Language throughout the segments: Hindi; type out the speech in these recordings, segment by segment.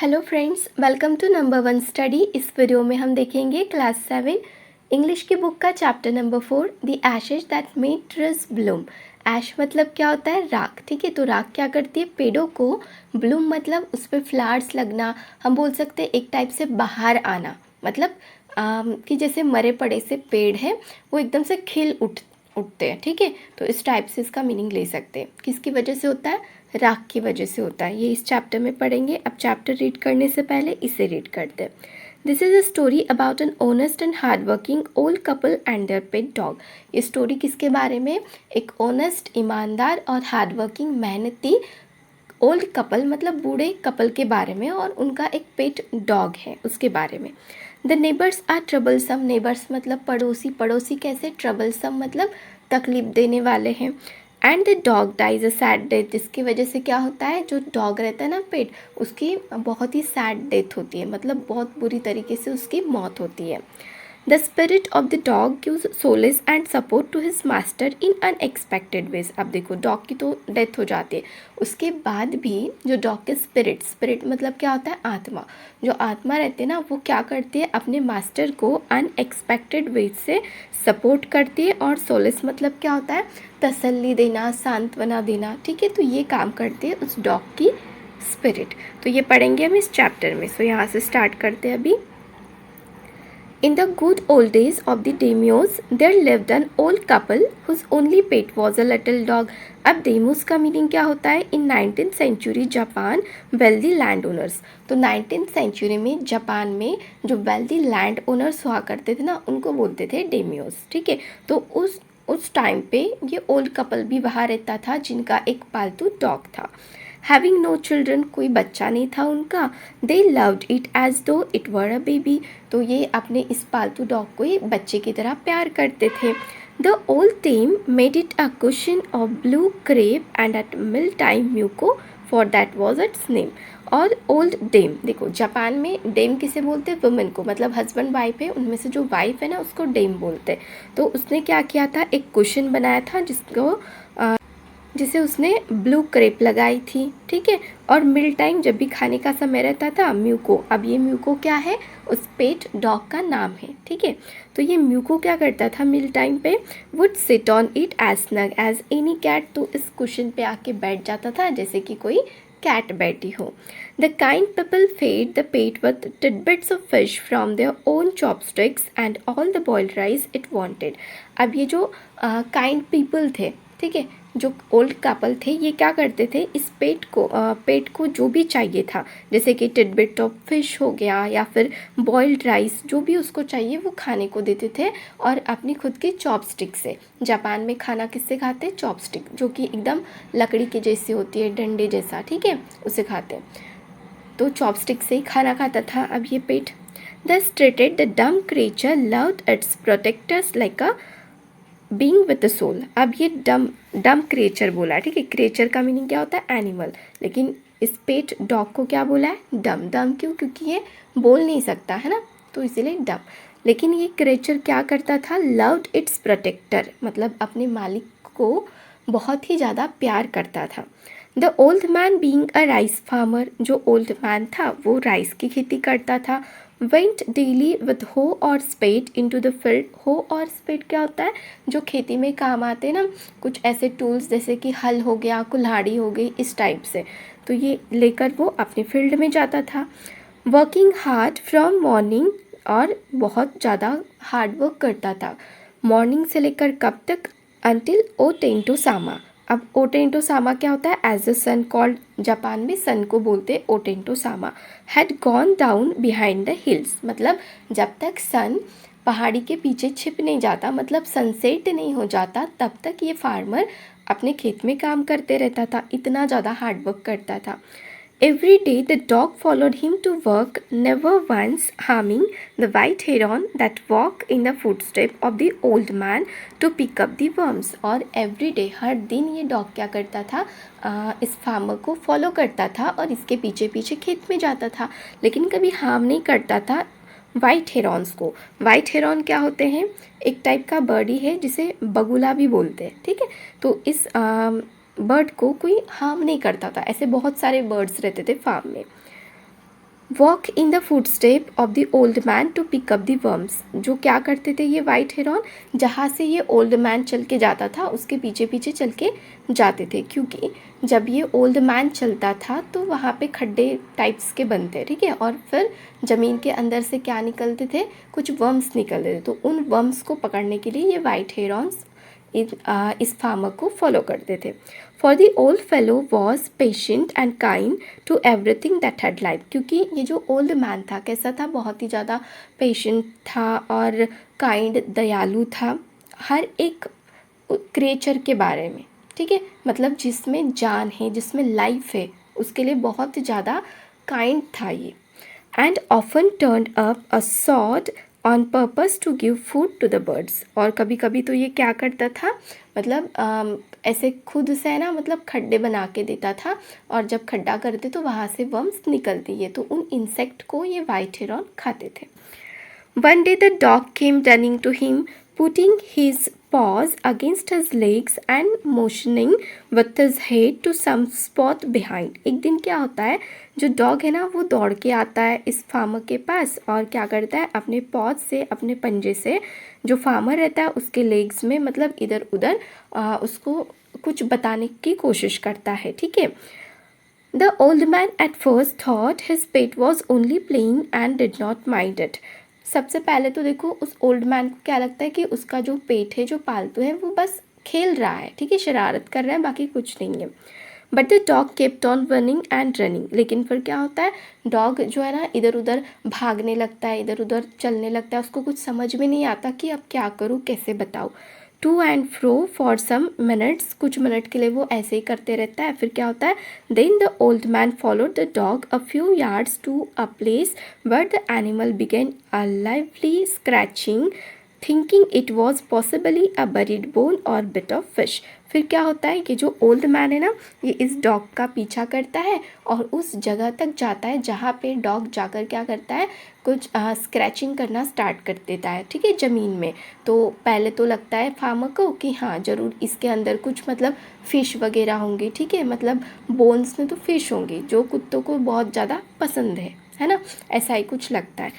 Hello friends, welcome to number 1 study. इस वीडियो में हम देखेंगे क्लास 7 इंग्लिश की बुक का chapter number 4 the ashes that made trees bloom. Ash मतलब क्या होता है? राख। ठीक है, तो राख क्या करती है? पेड़ों को। ब्लूम मतलब उस पर फ्लावर्स लगना। हम बोल सकते हैं एक टाइप से बाहर आना, मतलब कि जैसे मरे पड़े से पेड़ है वो एकदम से खिल उठते हैं। ठीक है, तो इस टाइप से इसका मीनिंग ले सकते हैं। किसकी वजह से होता है? राख की वजह से होता है। ये इस चैप्टर में पढ़ेंगे। अब चैप्टर रीड करने से पहले इसे रीड करते हैं। This is a story about an honest and hard working old couple and their pet dog. ये स्टोरी किसके बारे में? एक ऑनेस्ट, ईमानदार और हार्ड वर्किंग, मेहनती ओल्ड कपल मतलब बूढ़े कपल के बारे में, और उनका एक पेट डॉग है उसके बारे में। The neighbours are troublesome. Neighbours मतलब पड़ोसी। पड़ोसी कैसे? ट्रबलसम मतलब तकलीफ देने वाले हैं। And the dog dies a sad death, जिसकी वजह से क्या होता है? जो डॉग रहता है ना पेट, उसकी बहुत ही सैड डेथ होती है, मतलब बहुत बुरी तरीके से उसकी मौत होती है। The spirit of the dog gives solace and support to his master in unexpected ways. अब देखो, डॉग की तो डेथ हो जाती है, उसके बाद भी जो डॉग के स्पिरिट मतलब क्या होता है? आत्मा। जो आत्मा रहती है ना, वो क्या करती है? अपने मास्टर को अनएक्सपेक्टेड वेज से सपोर्ट करती है। और सोलेस मतलब क्या होता है? तसल्ली देना, सांत्वना देना। ठीक है, तो ये काम करती है उस डॉग की स्पिरिट। तो ये पढ़ेंगे हम इस चैप्टर में। सो यहाँ से स्टार्ट करते हैं अभी। In the good old days of the daimyos, there lived an old couple whose only pet was a little dog. अब daimyos का मीनिंग क्या होता है? In 19th century Japan wealthy land owners. तो 19th सेंचुरी में जापान में जो वेल्दी लैंड ओनर्स हुआ करते थे ना, उनको बोलते थे डेमियोस। ठीक है, तो उस टाइम पे ये ओल्ड कपल भी वहाँ रहता था, जिनका एक पालतू डॉग था। हैविंग नो चिल्ड्रन, कोई बच्चा नहीं था उनका। दे लव्ड इट एज दो इट वर अ बेबी, तो ये अपने इस पालतू डॉग को ही बच्चे की तरह प्यार करते थे। The old team made it a cushion of blue crepe and at meal time Muko, for that was its name. और ओल्ड डेम, देखो जापान में डेम किसे बोलते हैं? वुमेन को, मतलब हस्बैंड वाइफ है, उनमें से जो वाइफ है ना उसको डेम बोलते हैं। तो उसने क्या किया था? एक कुशन बनाया था जिसे उसने ब्लू क्रेप लगाई थी। ठीक है, और मिल टाइम जब भी खाने का समय रहता था, म्यूको। अब ये म्यूको क्या है? उस पेट डॉग का नाम है। ठीक है, तो ये म्यूको क्या करता था? मिल टाइम पे would sit on it as snug as any cat, तो इस कुशन पे आके बैठ जाता था जैसे कि कोई कैट बैठी हो। The kind people fed the pet with tidbits of fish from their own chopsticks and all the boiled rice it wanted. अब ये जो काइंड पीपल थे, ठीक है, जो ओल्ड कपल थे, ये क्या करते थे? इस पेट को जो भी चाहिए था, जैसे कि टिडबिट ऑफ फिश हो गया या फिर बॉइल्ड राइस, जो भी उसको चाहिए वो खाने को देते थे। और अपनी खुद की चॉपस्टिक से। जापान में खाना किससे खाते हैं? चॉपस्टिक, जो कि एकदम लकड़ी के जैसी होती है, डंडे जैसा। ठीक है, उसे खाते हैं, तो चॉपस्टिक से ही खाना खाता था अब ये पेट। Thus treated the dumb creature loved its protectors like a being with the soul. अब ये डम क्रिएचर बोला है। ठीक है, क्रिएचर का मीनिंग क्या होता है? एनिमल, लेकिन इस पेट डॉग को क्या बोला है? डम। डम क्यों? क्योंकि ये बोल नहीं सकता है ना, तो इसीलिए डम। लेकिन ये क्रिएचर क्या करता था? लव्ड इट्स प्रोटेक्टर, मतलब अपने मालिक को बहुत ही ज़्यादा प्यार करता था। The old man being a rice farmer, जो ओल्ड मैन था वो राइस की खेती करता था। वेंट डेली विद हो और spade into the field. Hoe और स्पेड क्या होता है? जो खेती में काम आते हैं ना, कुछ ऐसे टूल्स जैसे कि हल हो गया, कुल्हाड़ी हो गई, इस टाइप से। तो ये लेकर वो अपने फील्ड में जाता था। वर्किंग हार्ड फ्रॉम मॉर्निंग, और बहुत ज़्यादा हार्ड वर्क करता था। मॉर्निंग से लेकर कब तक? अंटिल ओ टेंटो सामा। अब ओटेंटो सामा क्या होता है? एज द सन कॉल्ड, जापान में सन को बोलते हैं Otento Sama, had gone down behind the hills, मतलब जब तक सन पहाड़ी के पीछे छिप नहीं जाता, मतलब सनसेट नहीं हो जाता, तब तक ये फार्मर अपने खेत में काम करते रहता था। इतना ज़्यादा हार्ड वर्क करता था। Every day the dog followed him to work, never once harming the white heron that walked in the footsteps of the old man to pick up the worms. और every day, हर दिन ये डॉग क्या करता था? इस फार्मर को फॉलो करता था और इसके पीछे पीछे खेत में जाता था, लेकिन कभी हार्म नहीं करता था वाइट हेरॉन्स को। वाइट हेरॉन क्या होते हैं? एक टाइप का बर्ड ही है जिसे बगुला भी बोलते हैं। ठीक है, तो इस बर्ड को कोई हार्म नहीं करता था। ऐसे बहुत सारे बर्ड्स रहते थे फार्म में। Walk in the footstep of the old man to pick up the worms. जो क्या करते थे ये वाइट हेरॉन, जहाँ से ये ओल्ड मैन चल के जाता था उसके पीछे पीछे चल के जाते थे, क्योंकि जब ये ओल्ड मैन चलता था तो वहाँ पे खड्डे टाइप्स के बनते, ठीक है, और फिर ज़मीन के अंदर से क्या निकलते थे, कुछ वर्म्स निकलते थे। तो उन वर्म्स को पकड़ने के लिए ये वाइट हेरॉन्स इस फार्मर को फॉलो करते थे। For the old fellow was patient and kind to everything that had life. क्योंकि ये जो ओल्ड मैन था कैसा था, बहुत ही ज़्यादा पेशेंट था और काइंड, दयालु था हर एक क्रिएचर के बारे में, ठीक है, मतलब जिसमें जान है, जिसमें लाइफ है, उसके लिए बहुत ज़्यादा काइंड था ये। And often turn up a sod on purpose to give food to the birds. और कभी कभी तो ये क्या करता था, मतलब ऐसे खुद से ना, मतलब खड्डे बना के देता था, और जब खड्डा करते तो वहाँ से वर्म्स निकलती है, तो उन इंसेक्ट को ये वाइट हेरॉन खाते थे। One day the dog came running to him, putting his paws against his legs and motioning with his head to some spot behind. एक दिन क्या होता है, जो डॉग है ना वो दौड़ के आता है इस फार्मर के पास और क्या करता है, अपने पॉज से, अपने पंजे से जो फार्मर रहता है उसके लेग्स में, मतलब इधर उधर उसको कुछ बताने की कोशिश करता है, ठीक है। The old man at first thought his pet was only playing and did not mind it. सबसे पहले तो देखो उस ओल्ड मैन को क्या लगता है कि उसका जो पेट है, जो पालतू है, वो बस खेल रहा है, ठीक है, शरारत कर रहा है, बाकी कुछ नहीं है। But the dog kept on running and running. लेकिन फिर क्या होता है, डॉग जो है ना इधर उधर भागने लगता है, इधर उधर चलने लगता है, उसको कुछ समझ में नहीं आता कि अब क्या करूँ, कैसे बताऊँ। To and fro for some minutes, कुछ मिनट के लिए वो ऐसे ही करते रहता है। फिर क्या होता है, then the old man followed the dog a few yards to a place where the animal began a lively scratching, thinking it was possibly a buried bone or bit of fish. फिर क्या होता है कि जो ओल्ड मैन है ना, ये इस डॉग का पीछा करता है और उस जगह तक जाता है जहाँ पे डॉग जाकर क्या करता है, कुछ स्क्रैचिंग करना स्टार्ट कर देता है, ठीक है, ज़मीन में। तो पहले तो लगता है फार्मर को कि हाँ ज़रूर इसके अंदर कुछ मतलब फ़िश वगैरह होंगे, ठीक है, मतलब बोन्स में तो फ़िश होंगे जो कुत्तों को बहुत ज़्यादा पसंद है ना, ऐसा ही कुछ लगता है।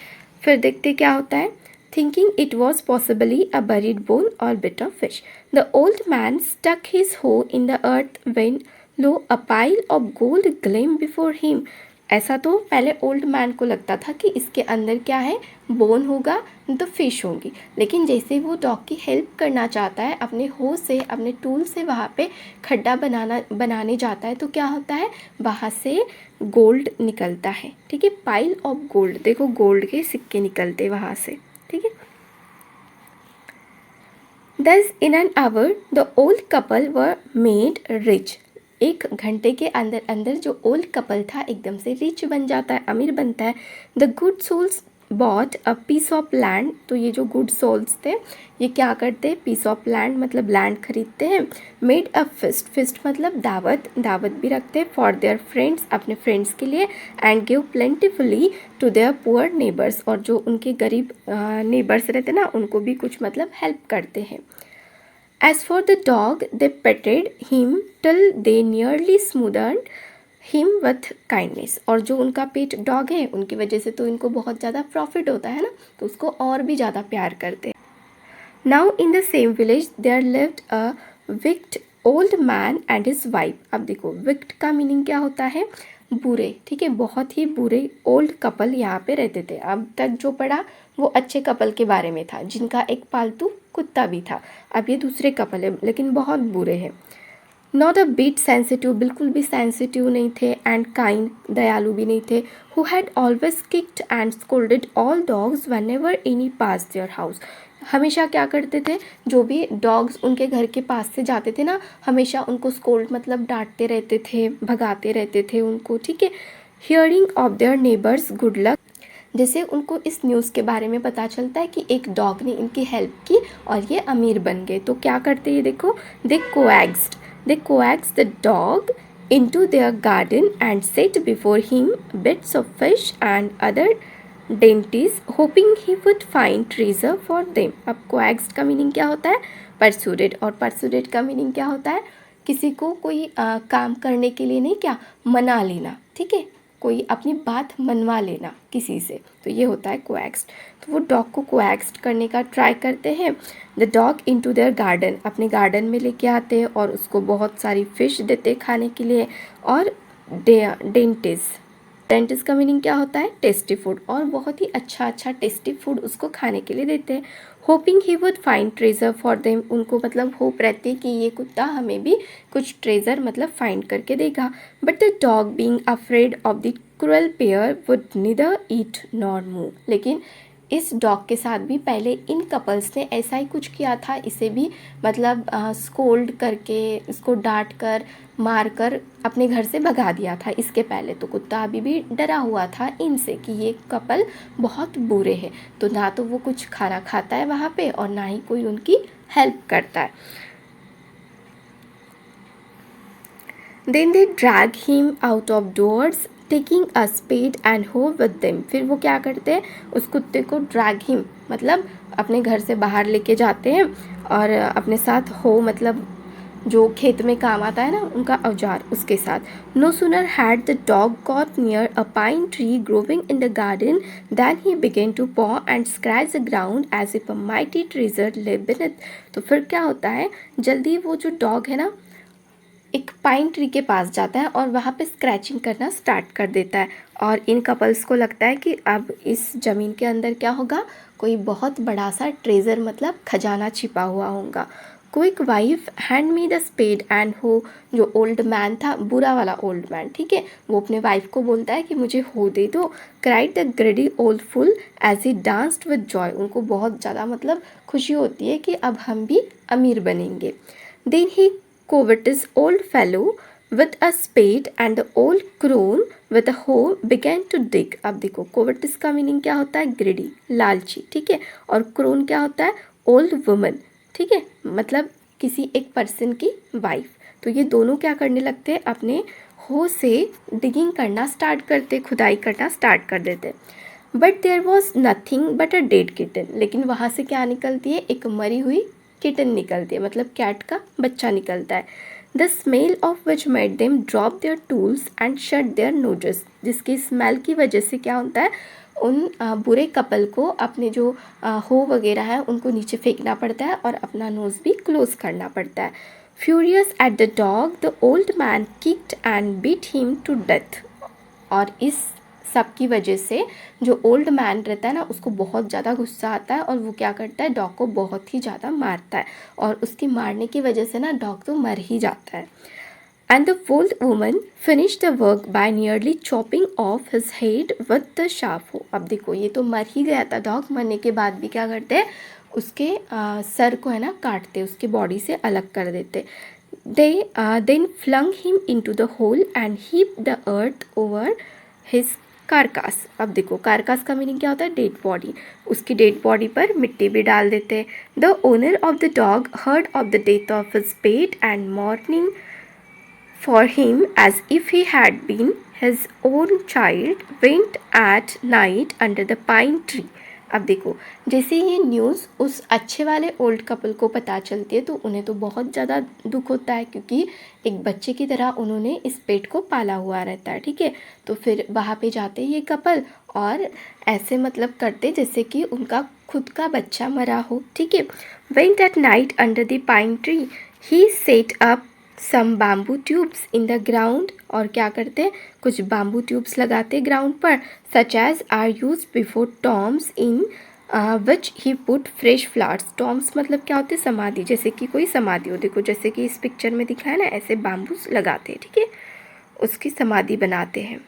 फिर देखते क्या होता है, thinking it was possibly a buried bone or bit of fish. The old man stuck his hoe in the earth when lo a pile of gold gleamed before him. ऐसा तो पहले ओल्ड मैन को लगता था कि इसके अंदर क्या है, बोन होगा तो फिश होंगी। लेकिन जैसे वो डॉग की हेल्प करना चाहता है, अपने हो से, अपने टूल से वहाँ पे खड्डा बनाने जाता है, तो क्या होता है, वहाँ से गोल्ड निकलता है, ठीक है, पाइल ऑफ गोल्ड। देखो गोल्ड के सिक्के निकलते वहाँ से, ठीक है। Thus in an hour the old couple were made rich. एक घंटे के अंदर अंदर जो ओल्ड कपल था एकदम से रिच बन जाता है, अमीर बनता है। The good souls bought a piece of land. तो ये जो गुड सोल्स थे ये क्या करते हैं, पीस ऑफ लैंड मतलब लैंड खरीदते हैं। मेड अ फिस्ट, फिस्ट मतलब दावत, दावत भी रखते हैं फॉर देयर फ्रेंड्स, अपने फ्रेंड्स के लिए। And give plentifully to their poor neighbours, और जो उनके गरीब नेबर्स रहते ना उनको भी कुछ मतलब हेल्प करते हैं। As for the dog, they petted him till they nearly smothered him with kindness. और जो उनका पेट डॉग है उनकी वजह से तो इनको बहुत ज़्यादा प्रॉफिट होता है ना, तो उसको और भी ज़्यादा प्यार करते हैं। Now in the same village there lived a wicked old man and his wife. अब देखो wicked का मीनिंग क्या होता है, बुरे, ठीक है, बहुत ही बुरे ओल्ड कपल यहाँ पे रहते थे। अब तक जो पढ़ा वो अच्छे कपल के बारे में था जिनका एक पालतू कुत्ता भी था। अब ये दूसरे कपल है लेकिन बहुत बुरे हैं। नॉट अ बिट सेंसिटिव, बिल्कुल भी सेंसिटिव नहीं थे, एंड काइंड, दयालु भी नहीं थे। Who had always kicked and scolded all dogs when ever any pass their house. हमेशा क्या करते थे, जो भी डॉग्स उनके घर के पास से जाते थे ना, हमेशा उनको स्कोल्ड मतलब डांटते रहते थे, भगाते रहते थे उनको, ठीक है। Hearing of their neighbours good luck, जैसे उनको इस न्यूज़ के बारे में पता चलता है कि एक डॉग ने इनकी हेल्प की और ये अमीर बन गए, तो क्या करते हैं देखो, they coaxed the dog into their garden and set before him bits of fish and other dainties hoping he would find treasure for them. अब coaxed का मीनिंग क्या होता है, persuaded, और persuaded का मीनिंग क्या होता है, किसी को कोई काम करने के लिए नहीं, क्या, मना लेना, ठीक है, कोई अपनी बात मनवा लेना किसी से, तो ये होता है कोएक्स्ट। तो वो डॉग को कोएक्स्ट करने का ट्राई करते हैं। The dog into their garden, अपने गार्डन में लेके आते हैं और उसको बहुत सारी फिश देते खाने के लिए। और डेंटिस का मीनिंग क्या होता है? टेस्टी फूड, और बहुत ही अच्छा अच्छा टेस्टी फूड उसको खाने के लिए देते हैं। Hopping he would find treasure for them, उनको मतलब होप रहती है कि ये कुत्ता हमें भी कुछ ट्रेजर मतलब फाइंड करके देगा। But the dog being afraid of the cruel pair would neither eat nor move, लेकिन इस डॉग के साथ भी पहले इन कपल्स ने ऐसा ही कुछ किया था। इसे भी मतलब स्कोल्ड करके, इसको डांट कर मार कर अपने घर से भगा दिया था इसके पहले। तो कुत्ता अभी भी डरा हुआ था इनसे कि ये कपल बहुत बुरे हैं। तो ना तो वो कुछ खाना खाता है वहाँ पे और ना ही कोई उनकी हेल्प करता है। Then they drag him out of doors, taking a spade and hoe with them. फिर वो क्या करते हैं? उस कुत्ते को drag him मतलब अपने घर से बाहर लेके जाते हैं और अपने साथ हो मतलब जो खेत में काम आता है ना उनका औजार, उसके साथ। No sooner had the dog got near a pine tree growing in the garden than he began to paw and scratch the ground as if a mighty treasure lay beneath. तो फिर क्या होता है, जल्दी वो जो डॉग है ना एक पाइन ट्री के पास जाता है और वहाँ पे स्क्रैचिंग करना स्टार्ट कर देता है। और इन कपल्स को लगता है कि अब इस ज़मीन के अंदर क्या होगा, कोई बहुत बड़ा सा ट्रेजर मतलब खजाना छिपा हुआ होगा। Quick wife hand me the spade and hoe, जो ओल्ड मैन था, बुरा वाला ओल्ड मैन, ठीक है, वो अपने वाइफ को बोलता है कि मुझे हो दे दो। Cried the greedy old fool as he danced with joy, उनको बहुत ज़्यादा मतलब खुशी होती है कि अब हम भी अमीर बनेंगे। Then he covetous old fellow with a spade and the old crone with a hoe began to dig। अब देखो covetous का मीनिंग क्या होता है? ग्रेडी, लालची, ठीक है। और क्रोन क्या होता है? ओल्ड वुमन, ठीक है, मतलब किसी एक पर्सन की वाइफ। तो ये दोनों क्या करने लगते हैं? अपने हो से डिगिंग करना स्टार्ट करते, खुदाई करना स्टार्ट कर देते। But there was nothing but a dead kitten, लेकिन वहाँ से क्या निकलती है? एक मरी हुई किटन निकलती है, मतलब कैट का बच्चा निकलता है। The smell of which made them drop there tools and shut there noses, जिसकी स्मेल की वजह से क्या होता है, उन बुरे कपल को अपने जो हो वगैरह है उनको नीचे फेंकना पड़ता है और अपना नोज़ भी क्लोज करना पड़ता है। Furious at the dog the old man kicked and beat him to death. और इस सब की वजह से जो ओल्ड मैन रहता है ना उसको बहुत ज़्यादा गुस्सा आता है और वो क्या करता है, डॉग को बहुत ही ज़्यादा मारता है। और उसकी मारने की वजह से ना डॉग तो मर ही जाता है। And the old woman finish the work by nearly chopping of his head with the sharp हो। अब देखो ये तो मर ही गया था डॉग, मरने के बाद भी क्या करते हैं, उसके सर को है ना काटते, उसके बॉडी से अलग कर देते। They then flung him into the hole and heap the earth over his carcass. अब देखो कारकास का मीनिंग क्या होता है? Dead body. उसकी डेड बॉडी पर मिट्टी भी डाल देते हैं। The owner of the dog heard of the death of his pet and mourning for him as if he had been his own child went at night under the pine tree. अब देखो जैसे ये न्यूज़ उस अच्छे वाले ओल्ड कपल को पता चलती है तो उन्हें तो बहुत ज़्यादा दुख होता है, क्योंकि एक बच्चे की तरह उन्होंने इस पेट को पाला हुआ रहता है, ठीक है। तो फिर वहाँ पे जाते ये कपल और ऐसे मतलब करते जैसे कि उनका खुद का बच्चा मरा हो, ठीक है। Went at night under the pine tree he set up some bamboo tubes in the ground, और क्या करते हैं, कुछ बाम्बू ट्यूब्स लगाते ग्राउंड पर, such as are used before tombs in which he put fresh flowers. Tombs मतलब क्या होते हैं? समाधि, जैसे कि कोई समाधि हो, देखो जैसे कि इस पिक्चर में दिखा है ना, ऐसे बाम्बूस लगाते हैं, ठीक है, उसकी समाधि बनाते हैं।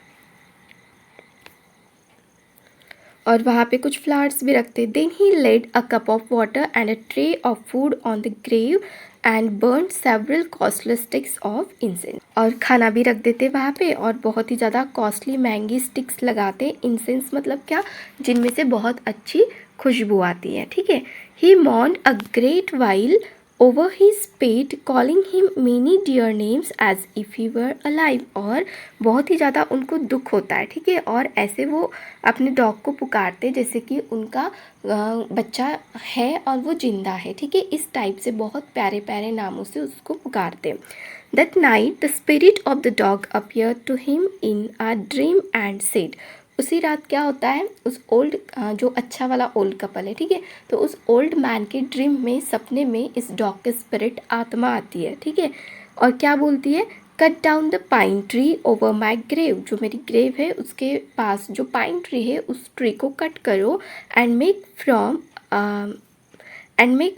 और वहाँ पे कुछ फ्लावर्स भी रखते। Then he laid a cup of water and a tray of food on the grave and burn several costly sticks of incense. और खाना भी रख देते वहाँ पे और बहुत ही ज़्यादा कॉस्टली महंगी स्टिक्स लगाते। इंसेंस मतलब क्या? जिनमें से बहुत अच्छी खुशबू आती है, ठीक है। He mourned a great while over his pate calling him many dear names as if he were alive। और बहुत ही ज़्यादा उनको दुख होता है, ठीक है, और ऐसे वो अपने डॉग को पुकारते जैसे कि उनका बच्चा है और वो जिंदा है, ठीक है, इस टाइप से बहुत प्यारे प्यारे नामों से उसको पुकारते। That night the spirit of the dog appeared to him in a dream and said, उसी रात क्या होता है, उस ओल्ड जो अच्छा वाला ओल्ड कपल है, ठीक है, तो उस ओल्ड मैन के ड्रीम में, सपने में इस डॉग के स्पिरिट आत्मा आती है, ठीक है, और क्या बोलती है, cut down the pine tree over my grave, जो मेरी ग्रेव है उसके पास जो पाइन ट्री है उस ट्री को कट करो, and make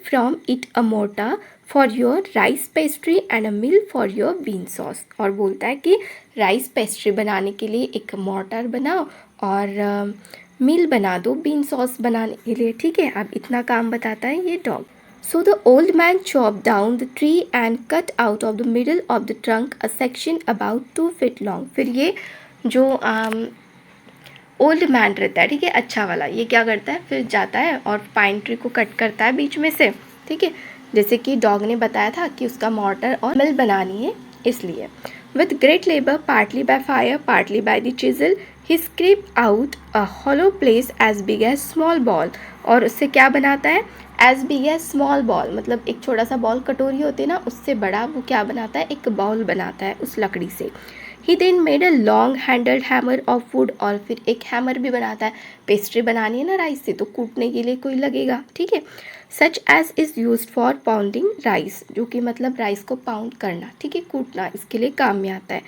from it a mortar for your rice pastry and a mill for your bean sauce, और बोलता है कि राइस पेस्ट्री बनाने के लिए एक मोर्टार बनाओ और मिल बना दो बीन सॉस बनाने के लिए, ठीक है। अब इतना काम बताता है ये dog. So the old man chopped down the tree and cut out of the middle of the trunk a section about 2 feet long. फिर ये जो ओल्ड मैन रहता है, ठीक है, अच्छा वाला, ये क्या करता है, फिर जाता है और पाइन ट्री को कट करता है बीच में से, ठीक है, जैसे कि डॉग ने बताया था कि उसका मॉर्टर और मिल बनानी है, इसलिए with great labour partly by fire partly by the chisel he scrape out a hollow place as big as small ball, और उससे क्या बनाता है, as big as small ball, मतलब एक छोटा सा बॉल, कटोरी होती है ना, उससे बड़ा वो क्या बनाता है, एक बॉल बनाता है उस लकड़ी से। He then made a long handled hammer of wood, और फिर एक हैमर भी बनाता है, पेस्ट्री बनानी है ना राइस से, तो कूटने के लिए कोई लगेगा, ठीक है, such as is use for pounding rice, जो कि मतलब राइस को पाउंड करना, ठीक है, कूटना, इसके लिए काम में आता है।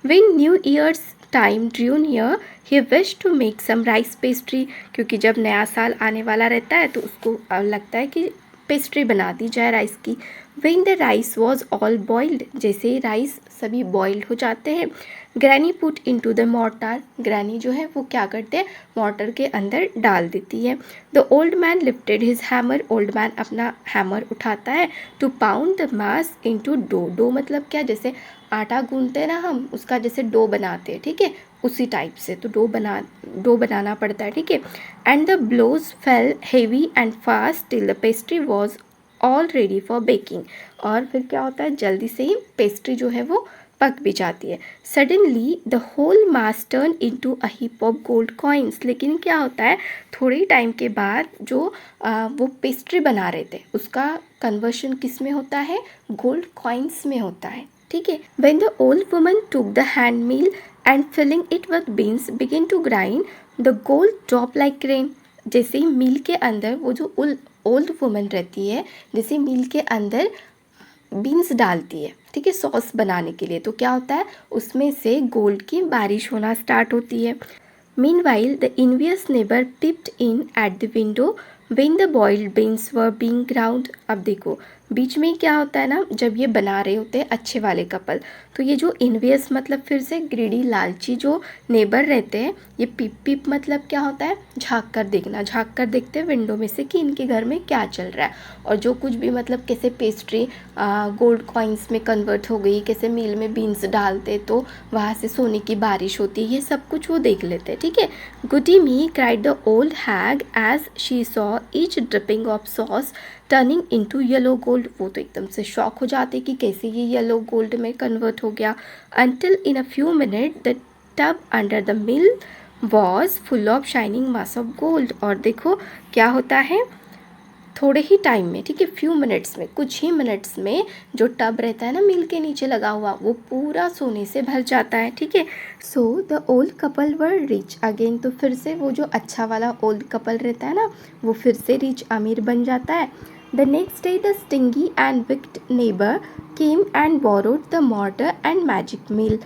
When new year's time drew near he wish to make some rice pastry, क्योंकि जब नया साल आने वाला रहता है तो उसको लगता है कि पेस्ट्री बना दी जाए राइस की। When the rice was all boiled, जैसे ही राइस सभी बॉइल्ड हो जाते हैं, granny put into the mortar, granny जो है वो क्या करते हैं, मोर्टर के अंदर डाल देती है। The old man lifted his hammer, old man अपना हैमर उठाता है, to pound the mass into dough, dough मतलब क्या, जैसे आटा गूंथते हैं ना हम, उसका जैसे डो बनाते हैं, ठीक है, उसी टाइप से, तो डो बनाना पड़ता है, ठीक है। And the blows fell heavy and fast till the pastry was all ready for baking, और फिर क्या होता है, जल्दी से ही पेस्ट्री जो है वो पक भी जाती है। Suddenly the whole mass turn into a heap of gold coins, लेकिन क्या होता है, थोड़े टाइम के बाद जो वो पेस्ट्री बना रहे थे उसका कन्वर्शन किस में होता है, गोल्ड कॉइन्स में होता है, ठीक है। When the old woman took the hand mill and filling it with beans began to grind, the gold dropped like rain, जैसे ही मिल के अंदर वो जो ओल्ड वुमन रहती है, जैसे मिल के अंदर बीन्स डालती है, ठीक है, सॉस बनाने के लिए, तो क्या होता है, उसमें से गोल्ड की बारिश होना स्टार्ट होती है। Meanwhile, the envious neighbor peeped in at the window when the boiled beans were being ground. अब देखो बीच में क्या होता है ना, जब ये बना रहे होते हैं अच्छे वाले कपल, तो ये जो इन्वियस मतलब फिर से ग्रीडी लालची जो नेबर रहते हैं, ये पिप पिप मतलब क्या होता है, झाँक कर देखना, झाँक कर देखते हैं विंडो में से कि इनके घर में क्या चल रहा है, और जो कुछ भी मतलब कैसे पेस्ट्री गोल्ड कॉइन्स में कन्वर्ट हो गई, कैसे मील में बीन्स डालते तो वहाँ से सोने की बारिश होती है, ये सब कुछ वो देख लेते हैं, ठीक है। Goody me cried the old hag as she saw each dripping of sauce turning into yellow gold, वो तो एकदम से शॉक हो जाते कि कैसे ये येलो गोल्ड में कन्वर्ट हो गया। until in a few minutes the tub under the mill was full of shining mass of gold, और देखो क्या होता है, थोड़े ही टाइम में, ठीक है, फ्यू मिनट्स में, कुछ ही मिनट्स में जो टब रहता है ना मिल के नीचे लगा हुआ, वो पूरा सोने से भर जाता है, ठीक है। So the old couple were rich again, तो फिर से वो जो अच्छा वाला ओल्ड कपल रहता है ना, वो फिर से रिच अमीर बन जाता है। The next day the stingy and wicked neighbour came and borrowed the mortar and magic mill,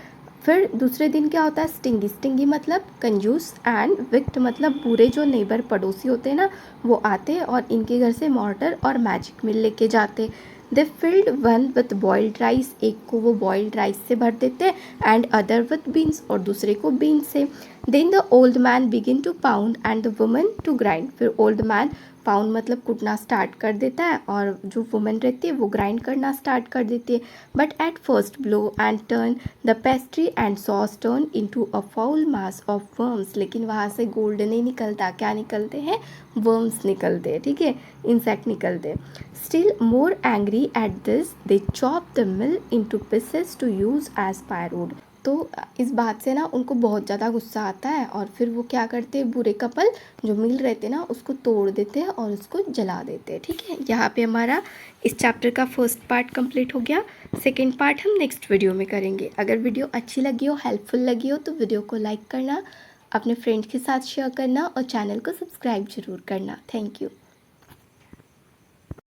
फिर दूसरे दिन क्या होता है, स्टिंगी, स्टिंगी मतलब कंजूस, एंड विक्ट मतलब बुरे जो नेबर पड़ोसी होते हैं ना, वो आते और इनके घर से मॉर्टर और मैजिक मिल लेके जाते। They filled one with boiled rice, एक को वो बॉइल्ड राइस से भर देते, एंड अदर विथ बीन्स, और दूसरे को बीन्स से। Then the old man begin to pound and the woman to grind, फिर ओल्ड मैन पाउंड मतलब कूटना स्टार्ट कर देता है, और जो वुमन रहती है वो ग्राइंड करना स्टार्ट कर देती है। But at first blow and turn the pastry and sauce turn into a foul mass of worms, लेकिन वहाँ से गोल्ड नहीं निकलता, क्या निकलते हैं, वर्म्स निकलते हैं, ठीक है, इंसेक्ट निकलते हैं। Still more angry at this they chop the mill into pieces to use as firewood, तो इस बात से ना उनको बहुत ज़्यादा गुस्सा आता है और फिर वो क्या करते हैं, बुरे कपल जो मिल रहे थे ना उसको तोड़ देते हैं और उसको जला देते हैं। ठीक है, यहाँ पे हमारा इस चैप्टर का फर्स्ट पार्ट कंप्लीट हो गया। सेकंड पार्ट हम नेक्स्ट वीडियो में करेंगे। अगर वीडियो अच्छी लगी हो, हेल्पफुल लगी हो, तो वीडियो को लाइक करना, अपने फ्रेंड्स के साथ शेयर करना और चैनल को सब्सक्राइब ज़रूर करना। Thank you.